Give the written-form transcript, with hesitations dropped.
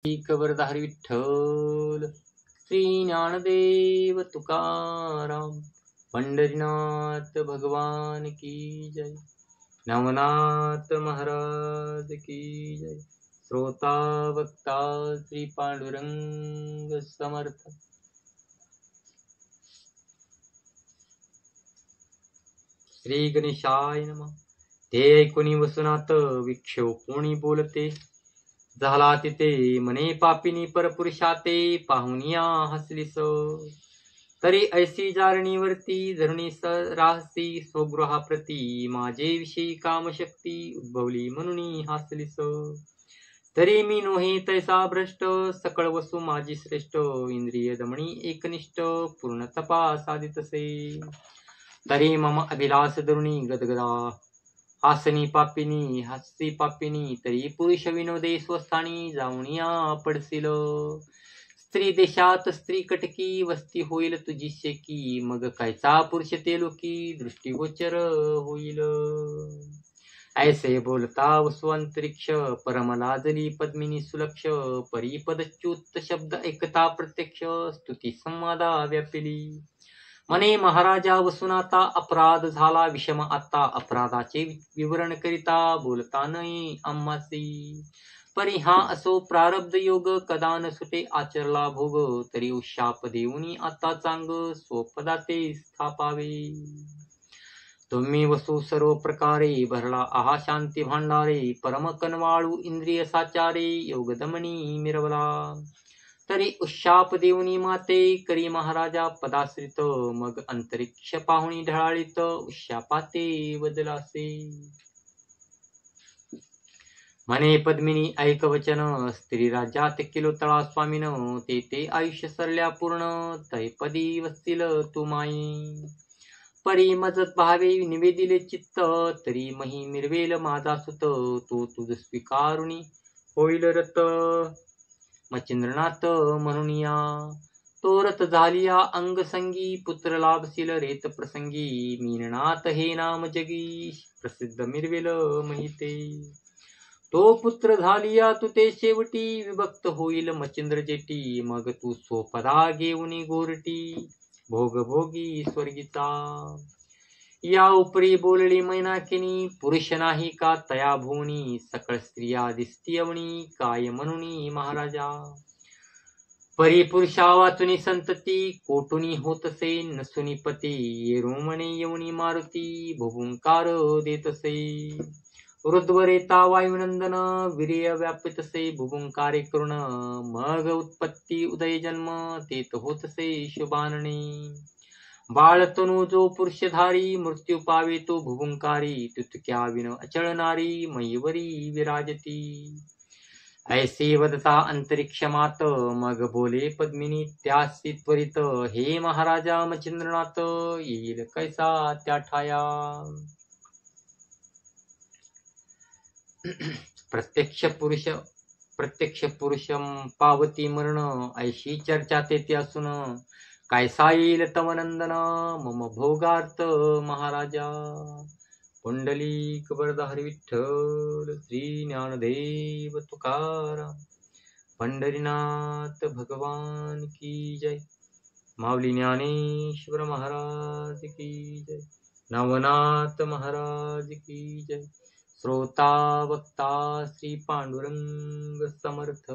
कबरधारी विठ्ठल, श्री ज्ञानदेव तुकाराम, पंढरीनाथ भगवान की जय, नवनाथ महाराज की जय, श्रोता वक्ता श्री पांडुरंग समर्थ। श्री गणेशाय नमः। ते ऐकुनी वसुनात विक्षोभ कोणी बोलते, झाला तिथे मने पापिनी परपुरुषाते, पाहुनिया हसलीस तरी ऐसी जारणीवरती धरुणी राहसी, स्वगृहाप्रती माझे विषयी कामशक्ती उद्भवली म्हणून हसलीस तरी मी नोहे तैसा भ्रष्ट, सकळ वसू माझी श्रेष्ठ, इंद्रिय दमणी एकनिष्ठ पूर्ण तपास साधितसे तरी मम अभिलाष धरुणी गदगदा हासनी पापिनी हासी पापिनी, तरी पुरुष विनोदे स्वस्थानी जाऊनिया पडसील, स्त्री देशात स्त्री कटकी वस्ती होईल तुझी शेकी, मग कायचा पुरुष ते लोकी दृष्टीगोचर होईल। ऐसे बोलता वसु अंतरिक्ष, परम लाजली पद्मिनी सुलक्ष, परिपदच्युत शब्द ऐकता प्रत्यक्ष, स्तुती संवादा व्यापिली मने महाराजा वसुनाता, अपराध झाला विषम आता, अपराधाचे विवरण करिता बोलता नाही आम्हासी, परी हा असो प्रारब्ध योग, कदा न सुटे आचरला भोग, तरी उशाप देऊनी आता चांग स्वपदाते स्थापावे। तुम्ही वसु सर्व प्रकारे भरला आहा शांती भांडारे, परम कनवाळू इंद्रिय साचारे, योग दमनी मिरवला तरी उशाप देऊनी माते, करी महाराजा पदाश्रित, मग अंतरिक्ष पाहुणी ढळाळीत, उशापाते बदलासे म्हणे पद्मिनी ऐक वचन, स्त्री राज्यात केलो तळा स्वामीन, ते आयुष्य सरल्या पूर्ण, तैपदी वसतील तू माई, परी मजत भावे निवेदिले चित्त, तरी मही मिरवेल माझा सुत, तो तुझ स्वीकारुनी होईल रत, मचिंद्रनाथ म्हणून या तो रथ झालिया अंगसंगी, पुत्र लाभशील रेत प्रसंगी, मीननाथ हे नाम जगी, प्रसिद्ध मिरवेल महिते, तो पुत्र झालिया तू ते शेवटी, विभक्त होईल मचिंद्र जेटी, मग तू स्वपदा घेऊनी गोरटी, भोग भोगी स्वर्गीचा। या उपरी बोलली मैनाकिनी, पुरुष नाही का तया भुवनी, सकळ स्त्रिया दिसती अवनी, काय म्हणूनी महाराजा, परी पुरुषा वाचुनी संतती, कोटुनी होतसे नसुनी पती, ये रोमणे येऊनी मारुती, भुभुंकार देतसे, ऋद्वरेता वायुनंदन, वीर्य व्यापितसे भुभुंकारे करुण, मग उत्पत्ती उदय जन्म तेत होतसे शुभानने, बाळतनु जो पुरुषधारी, मृत्यू पावे तो भुभुंकारी, तुतक्या विन अचळ नारी, मयीवरी विराजती, ऐसे वदता अंतरिक्ष मात, मग बोले पद्मिनी त्यासी त्वरित, हे महाराजा मचिंद्रनाथ, येईल कैसा त्या ठाया, प्रत्यक्ष पुरुष पावती मरण, ऐशी चर्चा तेथे असून, कैसा येईल तव नंदन, मम भोगार्थ महाराजा, पुंडलिक वरदाहरी विठ्ठल, श्री ज्ञानदेव तुकाराम, पंढरीनाथ भगवान की जय, माऊली ज्ञानेश्वर महाराज की जय, नवनाथ महाराज की जय, श्रोता वक्ता श्री पांडुरंग समर्थ।